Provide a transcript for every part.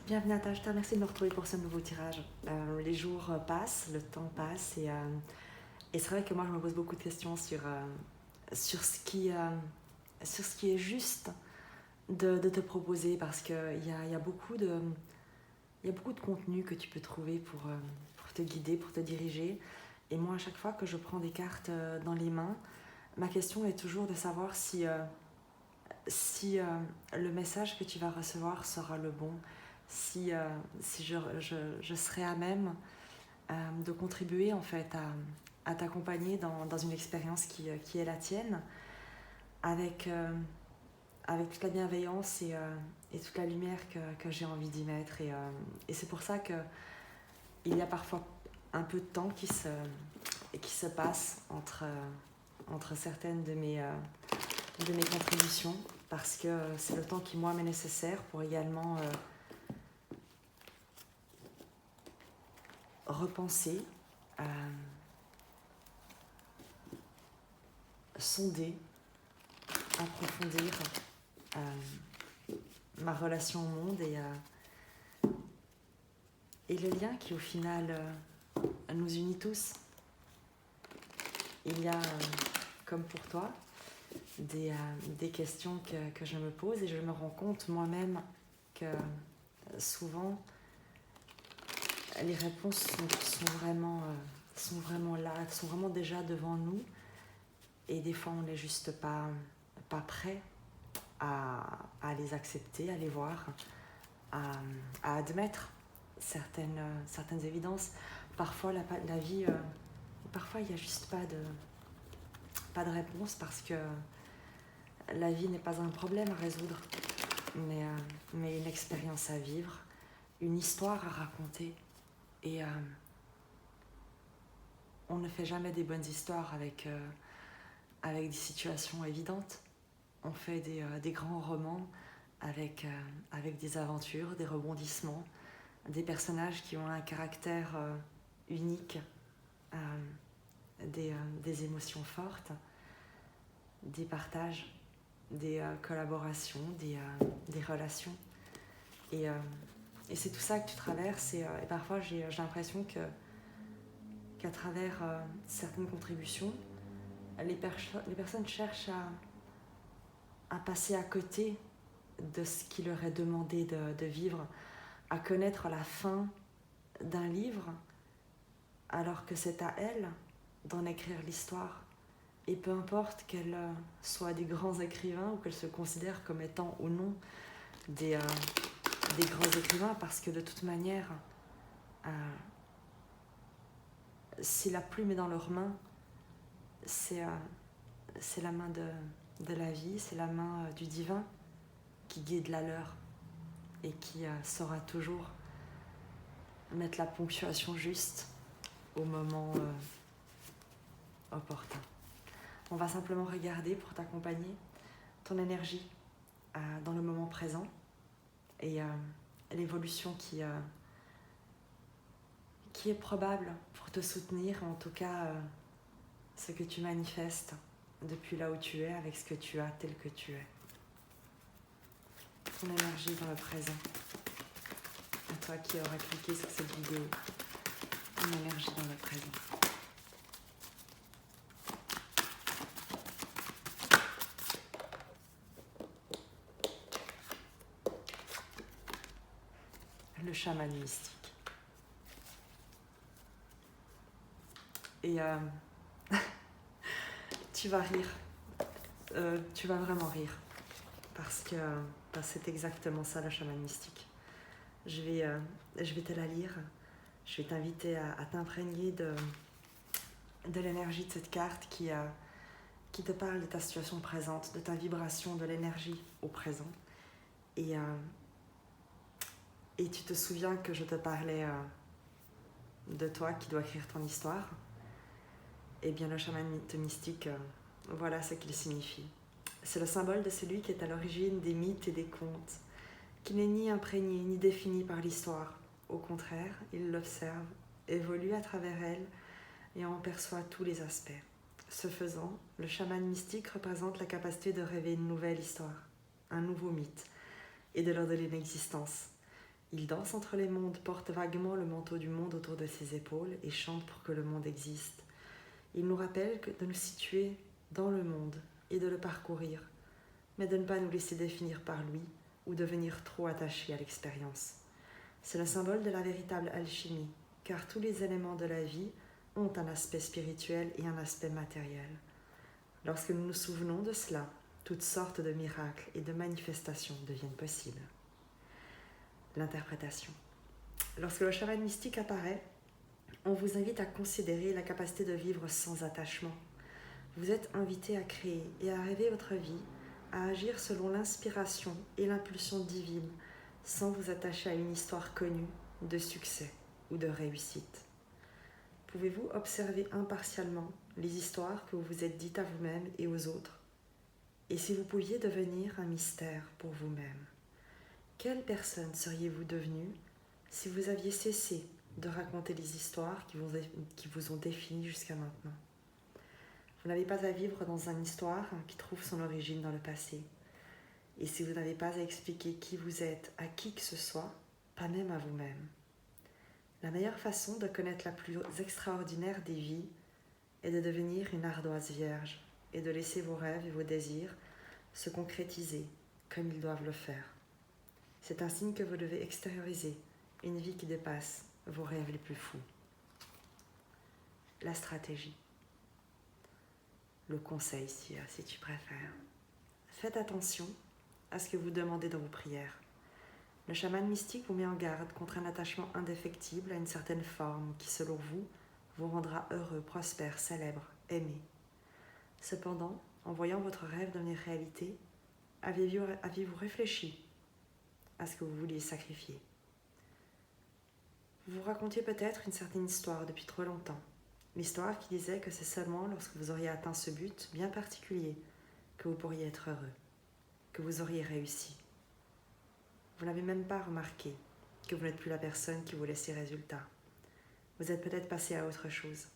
Bienvenue à toi, je te remercie de me retrouver pour ce nouveau tirage. Les jours passent, le temps passe et c'est vrai que moi je me pose beaucoup de questions sur ce qui est juste de te proposer parce qu'il y a beaucoup de contenu que tu peux trouver pour te guider, pour te diriger. Et moi à chaque fois que je prends des cartes dans les mains, ma question est toujours de savoir si le message que tu vas recevoir sera le bon, si je serai à même de contribuer en fait à t'accompagner dans une expérience qui est la tienne, avec toute la bienveillance et toute la lumière que j'ai envie d'y mettre. Et c'est pour ça qu'il y a parfois un peu de temps qui se passe entre certaines de mes contributions, parce que c'est le temps qui moi m'est nécessaire pour également repenser, sonder, approfondir ma relation au monde et le lien qui au final nous unit tous. Il y a, comme pour toi, des questions que je me pose et je me rends compte moi-même que souvent les réponses sont vraiment là, sont vraiment déjà devant nous et des fois on n'est juste pas prêt à les accepter, à les voir, à admettre certaines évidences. Parfois la vie, parfois il n'y a juste pas de réponse parce que la vie n'est pas un problème à résoudre, mais une expérience à vivre, une histoire à raconter. Et on ne fait jamais des bonnes histoires avec des situations évidentes. On fait des grands romans avec des aventures, des rebondissements, des personnages qui ont un caractère unique, des émotions fortes, des partages, des collaborations, des relations. Et c'est tout ça que tu traverses et parfois j'ai l'impression qu'à travers certaines contributions, les personnes cherchent à passer à côté de ce qui leur est demandé de vivre, à connaître la fin d'un livre, alors que c'est à elles d'en écrire l'histoire. Et peu importe qu'elles soient des grands écrivains ou qu'elles se considèrent comme étant ou non des grands écrivains, parce que de toute manière, si la plume est dans leurs mains, c'est la main de la vie, c'est la main du divin qui guide la leur et qui saura toujours mettre la ponctuation juste au moment opportun. On va simplement regarder pour t'accompagner ton énergie dans le moment présent et l'évolution qui est probable pour te soutenir, en tout cas ce que tu manifestes depuis là où tu es, avec ce que tu as tel que tu es. Ton énergie dans le présent. À toi qui auras cliqué sur cette vidéo, ton énergie dans le présent. Le chaman mystique. Et tu vas rire. Tu vas vraiment rire. Parce que c'est exactement ça, le chaman mystique. Je vais te la lire. Je vais t'inviter à t'imprégner de l'énergie de cette carte qui te parle de ta situation présente, de ta vibration, de l'énergie au présent. Et tu te souviens que je te parlais de toi qui dois écrire ton histoire. Eh bien, le chaman mystique, voilà ce qu'il signifie. C'est le symbole de celui qui est à l'origine des mythes et des contes, qui n'est ni imprégné ni défini par l'histoire. Au contraire, il l'observe, évolue à travers elle et en perçoit tous les aspects. Ce faisant, le chaman mystique représente la capacité de rêver une nouvelle histoire, un nouveau mythe, et de leur donner une existence. Il danse entre les mondes, porte vaguement le manteau du monde autour de ses épaules et chante pour que le monde existe. Il nous rappelle de nous situer dans le monde et de le parcourir, mais de ne pas nous laisser définir par lui ou devenir trop attachés à l'expérience. C'est le symbole de la véritable alchimie, car tous les éléments de la vie ont un aspect spirituel et un aspect matériel. Lorsque nous nous souvenons de cela, toutes sortes de miracles et de manifestations deviennent possibles. L'interprétation. Lorsque le chaman mystique apparaît, on vous invite à considérer la capacité de vivre sans attachement. Vous êtes invité à créer et à rêver votre vie, à agir selon l'inspiration et l'impulsion divine, sans vous attacher à une histoire connue de succès ou de réussite. Pouvez-vous observer impartialement les histoires que vous vous êtes dites à vous-même et aux autres? Et si vous pouviez devenir un mystère pour vous-même, quelle personne seriez-vous devenue si vous aviez cessé de raconter les histoires qui vous ont défini jusqu'à maintenant? Vous n'avez pas à vivre dans une histoire qui trouve son origine dans le passé. Et si vous n'avez pas à expliquer qui vous êtes à qui que ce soit, pas même à vous-même. La meilleure façon de connaître la plus extraordinaire des vies est de devenir une ardoise vierge et de laisser vos rêves et vos désirs se concrétiser comme ils doivent le faire. C'est un signe que vous devez extérioriser une vie qui dépasse vos rêves les plus fous. La stratégie. Le conseil, si tu préfères. Faites attention à ce que vous demandez dans vos prières. Le chaman mystique vous met en garde contre un attachement indéfectible à une certaine forme qui, selon vous, vous rendra heureux, prospère, célèbre, aimé. Cependant, en voyant votre rêve devenir réalité, aviez-vous réfléchi à ce que vous vouliez sacrifier? Vous vous racontiez peut-être une certaine histoire depuis trop longtemps. L'histoire qui disait que c'est seulement lorsque vous auriez atteint ce but bien particulier que vous pourriez être heureux, que vous auriez réussi. Vous n'avez même pas remarqué que vous n'êtes plus la personne qui voulait ces résultats. Vous êtes peut-être passé à autre chose.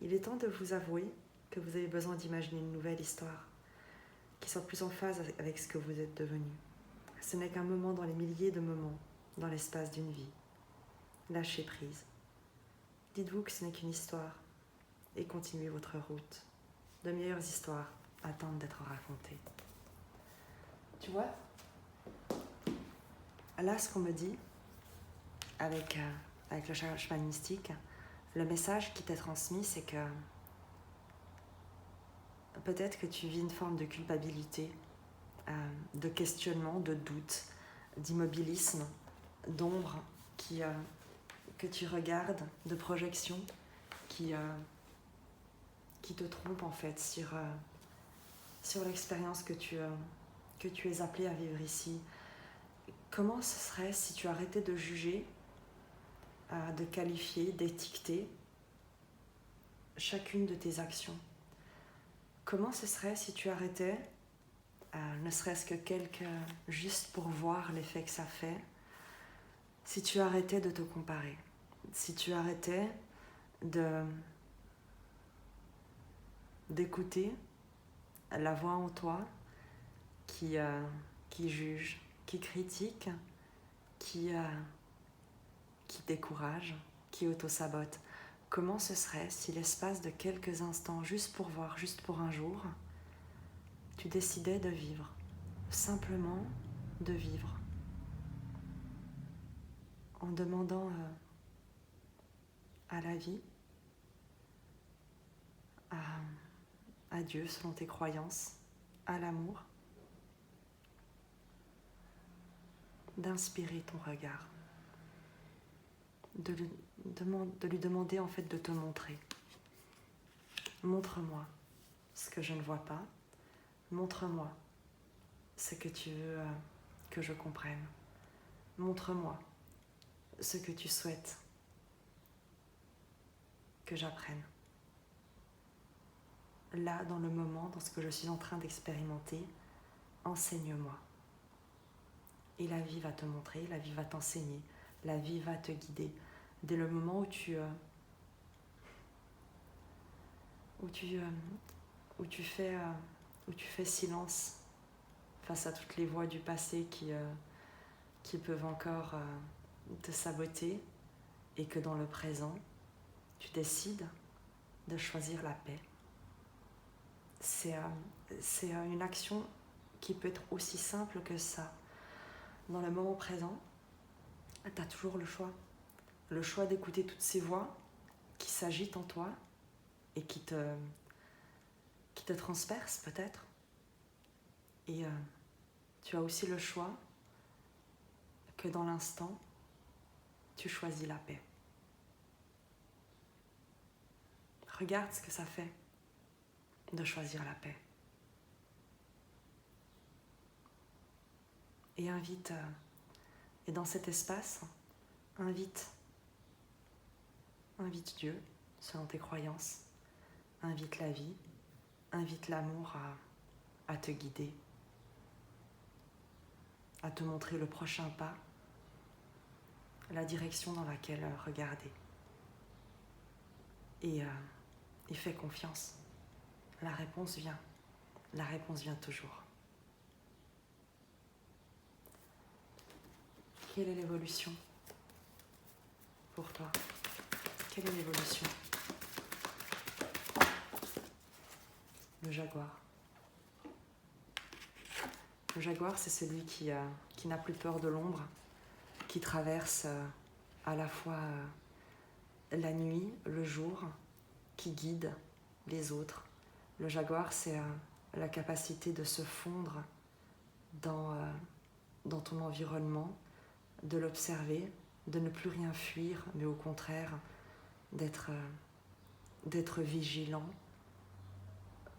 Il est temps de vous avouer que vous avez besoin d'imaginer une nouvelle histoire qui soit plus en phase avec ce que vous êtes devenu. Ce n'est qu'un moment dans les milliers de moments dans l'espace d'une vie. Lâchez prise. Dites-vous que ce n'est qu'une histoire et continuez votre route. De meilleures histoires attendent d'être racontées. Tu vois, là, ce qu'on me dit avec le chaman mystique, le message qui t'est transmis, c'est que peut-être que tu vis une forme de culpabilité, de questionnement, de doute, d'immobilisme, d'ombre que tu regardes, de projection qui te trompe en fait sur l'expérience que tu es appelé à vivre ici. Comment ce serait si tu arrêtais de juger, de qualifier, d'étiqueter chacune de tes actions? Comment ce serait si tu arrêtais, ne serait-ce que juste pour voir l'effet que ça fait, si tu arrêtais de te comparer, si tu arrêtais d'écouter la voix en toi qui juge, qui critique, qui décourage, qui auto-sabote. Comment ce serait si l'espace de quelques instants, juste pour voir, juste pour un jour, tu décidais de vivre, simplement de vivre, en demandant à la vie, à Dieu selon tes croyances, à l'amour, d'inspirer ton regard, de lui demander en fait de te montrer. Montre-moi ce que je ne vois pas, montre-moi ce que tu veux que je comprenne, montre-moi ce que tu souhaites que j'apprenne. Là, dans le moment, dans ce que je suis en train d'expérimenter, enseigne-moi. Et la vie va te montrer, la vie va t'enseigner, la vie va te guider. Dès le moment où tu fais silence face à toutes les voix du passé qui peuvent encore te saboter et que dans le présent, tu décides de choisir la paix. C'est une action qui peut être aussi simple que ça. Dans le moment présent, tu as toujours le choix d'écouter toutes ces voix qui s'agitent en toi et qui te transpercent peut-être. Et tu as aussi le choix que dans l'instant, tu choisis la paix. Regarde ce que ça fait de choisir la paix. Et et dans cet espace, invite Dieu, selon tes croyances, invite la vie, invite l'amour à te guider, à te montrer le prochain pas, la direction dans laquelle regarder. Et fais confiance. La réponse vient toujours. Quelle est l'évolution pour toi? Quelle est l'évolution? Le jaguar. Le jaguar, c'est celui qui n'a plus peur de l'ombre, qui traverse à la fois la nuit, le jour, qui guide les autres. Le jaguar, c'est la capacité de se fondre dans ton environnement, de l'observer, de ne plus rien fuir, mais au contraire, d'être vigilant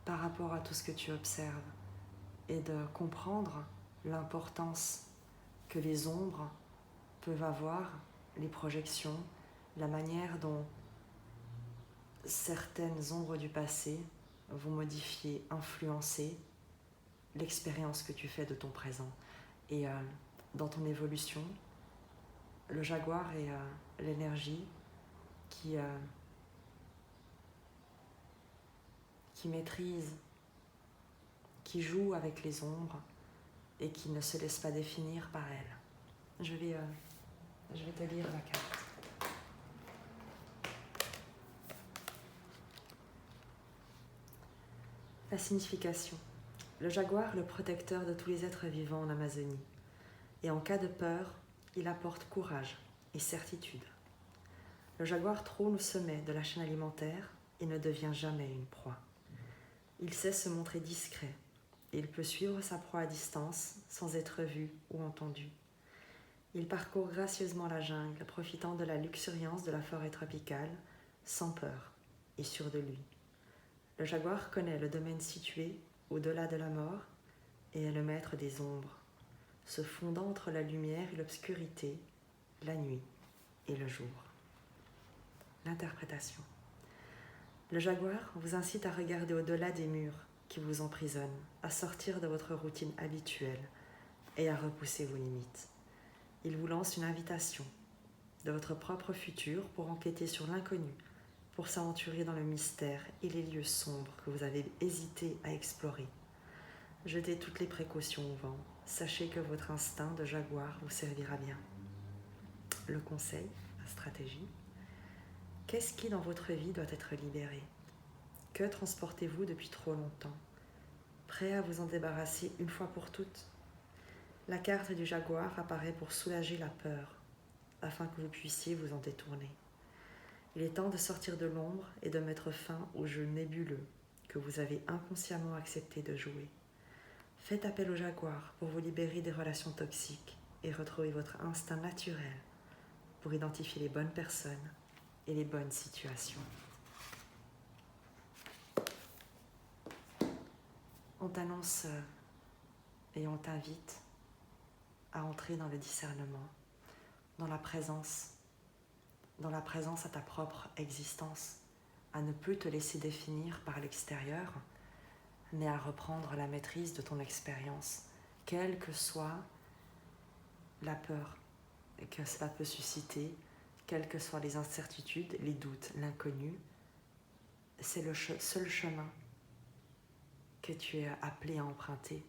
par rapport à tout ce que tu observes et de comprendre l'importance que les ombres peuvent avoir, les projections, la manière dont certaines ombres du passé vont modifier, influencer l'expérience que tu fais de ton présent. Et dans ton évolution, le jaguar est l'énergie qui maîtrise, qui joue avec les ombres et qui ne se laisse pas définir par elles. Je vais te lire la carte. La signification. Le jaguar, le protecteur de tous les êtres vivants en Amazonie. Et en cas de peur, il apporte courage et certitude. Le jaguar trône au sommet de la chaîne alimentaire et ne devient jamais une proie. Il sait se montrer discret et il peut suivre sa proie à distance sans être vu ou entendu. Il parcourt gracieusement la jungle, profitant de la luxuriance de la forêt tropicale, sans peur et sûr de lui. Le jaguar connaît le domaine situé au-delà de la mort et est le maître des ombres, se fondant entre la lumière et l'obscurité, la nuit et le jour. L'interprétation. Le jaguar vous incite à regarder au-delà des murs qui vous emprisonnent, à sortir de votre routine habituelle et à repousser vos limites. Il vous lance une invitation de votre propre futur pour enquêter sur l'inconnu, pour s'aventurer dans le mystère et les lieux sombres que vous avez hésité à explorer. Jetez toutes les précautions au vent, sachez que votre instinct de jaguar vous servira bien. Le conseil, la stratégie. Qu'est-ce qui dans votre vie doit être libéré? Que transportez-vous depuis trop longtemps? Prêt à vous en débarrasser une fois pour toutes? La carte du jaguar apparaît pour soulager la peur, afin que vous puissiez vous en détourner. Il est temps de sortir de l'ombre et de mettre fin au jeu nébuleux que vous avez inconsciemment accepté de jouer. Faites appel au jaguar pour vous libérer des relations toxiques et retrouver votre instinct naturel pour identifier les bonnes personnes et les bonnes situations. On t'annonce et on t'invite à entrer dans le discernement, dans la présence à ta propre existence, à ne plus te laisser définir par l'extérieur, mais à reprendre la maîtrise de ton expérience, quelle que soit la peur que cela peut susciter, quelles que soient les incertitudes, les doutes, l'inconnu. C'est le seul chemin que tu es appelé à emprunter.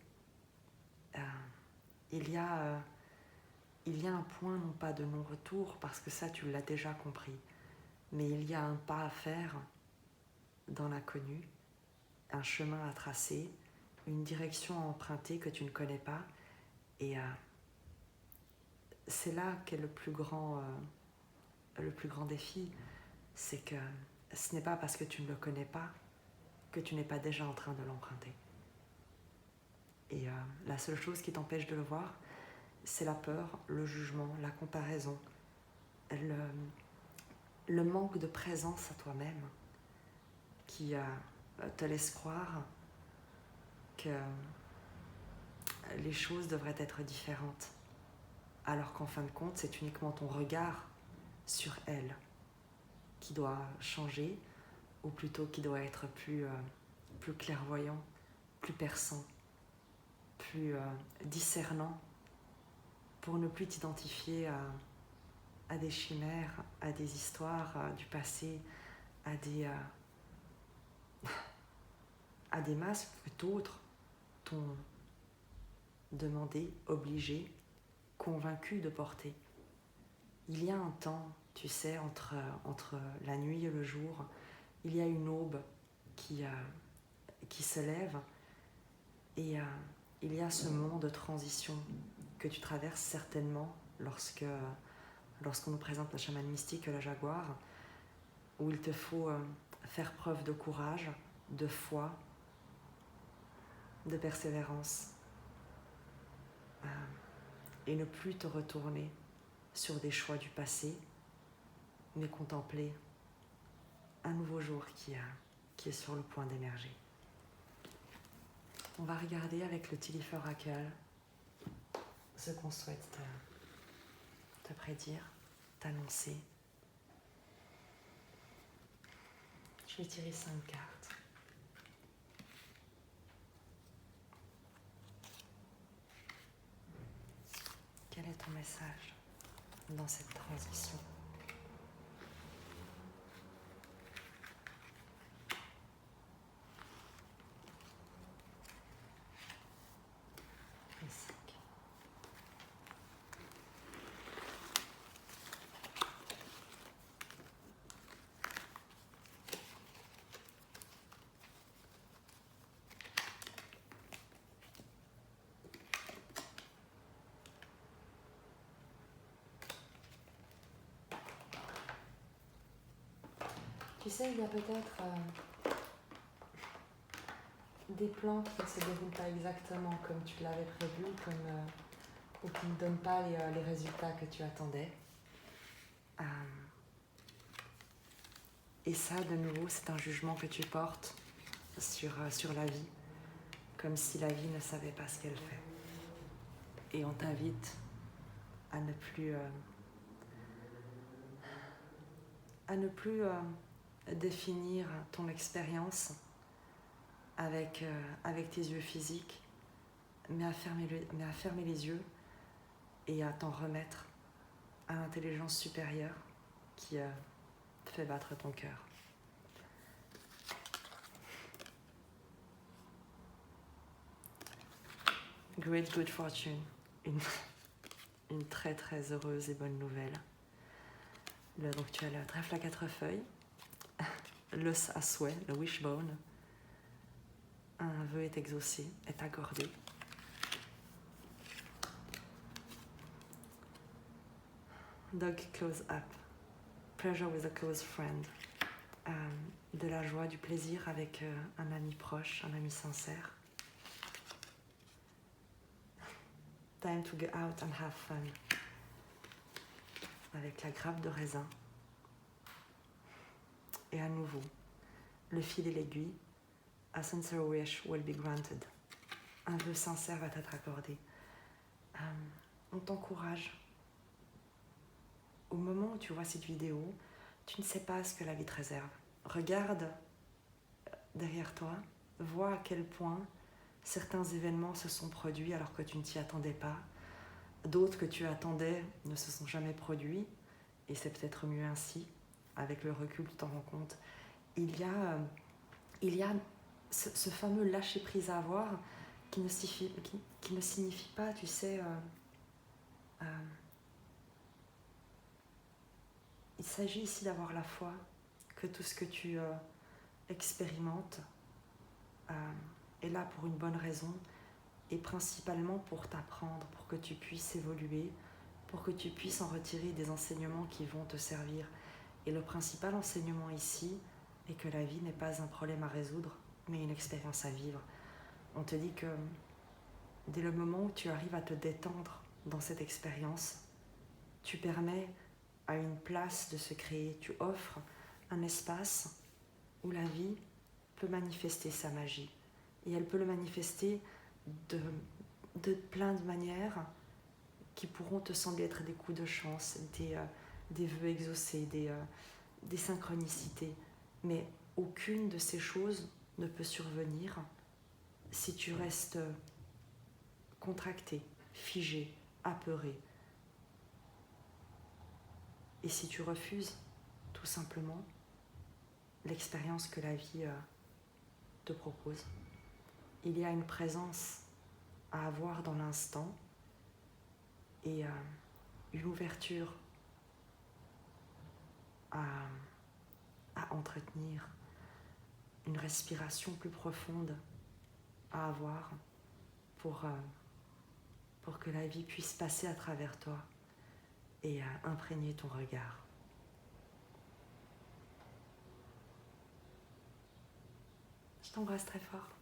Il y a il y a un point non pas de non-retour, parce que ça tu l'as déjà compris, mais il y a un pas à faire dans l'inconnu, un chemin à tracer, une direction à emprunter que tu ne connais pas, et c'est là qu'est le plus grand défi, c'est que ce n'est pas parce que tu ne le connais pas que tu n'es pas déjà en train de l'emprunter. Et la seule chose qui t'empêche de le voir, c'est la peur, le jugement, la comparaison, le manque de présence à toi-même qui te laisse croire que les choses devraient être différentes, alors qu'en fin de compte, c'est uniquement ton regard sur elles qui doit changer, ou plutôt qui doit être plus clairvoyant, plus perçant, plus discernant, pour ne plus t'identifier à des chimères, à des histoires du passé, à des masques que d'autres t'ont demandé, obligé, convaincu de porter. Il y a un temps, tu sais, entre la nuit et le jour, il y a une aube qui se lève, et il y a ce moment de transition que tu traverses certainement lorsqu'on nous présente la chamane mystique, la jaguar, où il te faut faire preuve de courage, de foi, de persévérance, et ne plus te retourner sur des choix du passé, mais contempler un nouveau jour qui est sur le point d'émerger. On va regarder avec le Tilith Oracle ce qu'on souhaite te prédire, t'annoncer. Je vais tirer 5 cartes. Quel est ton message dans cette transition ? Les 5. Tu sais, il y a peut-être des plans qui ne se déroulent pas exactement comme tu l'avais prévu, ou qui ne donnent pas les résultats que tu attendais. Et ça, de nouveau, c'est un jugement que tu portes sur la vie, comme si la vie ne savait pas ce qu'elle fait. Et on t'invite à ne plus définir ton expérience avec tes yeux physiques, mais à fermer les yeux et à t'en remettre à l'intelligence supérieure qui fait battre ton cœur. Great good fortune, une très très heureuse et bonne nouvelle. Donc tu as le trèfle à 4 feuilles, l'os à souhait, le wishbone. Un vœu est exaucé, est accordé. Dog close up, pleasure with a close friend. De la joie, du plaisir avec un ami proche, un ami sincère. Time to go out and have fun. Avec la grappe de raisin. Et à nouveau, le fil et l'aiguille. A sincere wish will be granted. Un vœu sincère va t'être accordé. On t'encourage. Au moment où tu vois cette vidéo, tu ne sais pas ce que la vie te réserve. Regarde derrière toi, vois à quel point certains événements se sont produits alors que tu ne t'y attendais pas. D'autres que tu attendais ne se sont jamais produits, et c'est peut-être mieux ainsi. Avec le recul, tu t'en rends compte. Il y a ce fameux lâcher-prise à avoir qui ne signifie pas, tu sais, s'agit ici d'avoir la foi que tout ce que tu expérimentes est là pour une bonne raison et principalement pour t'apprendre, pour que tu puisses évoluer, pour que tu puisses en retirer des enseignements qui vont te servir. Et le principal enseignement ici est que la vie n'est pas un problème à résoudre, mais une expérience à vivre. On te dit que dès le moment où tu arrives à te détendre dans cette expérience, tu permets à une place de se créer, tu offres un espace où la vie peut manifester sa magie. Et elle peut le manifester de plein de manières qui pourront te sembler être des coups de chance, des vœux exaucés, des synchronicités. Mais aucune de ces choses ne peut survenir si tu restes contracté, figé, apeuré. Et si tu refuses tout simplement l'expérience que la vie te propose. Il y a une présence à avoir dans l'instant et une ouverture à entretenir, une respiration plus profonde à avoir pour que la vie puisse passer à travers toi et imprégner ton regard. Je t'embrasse très fort.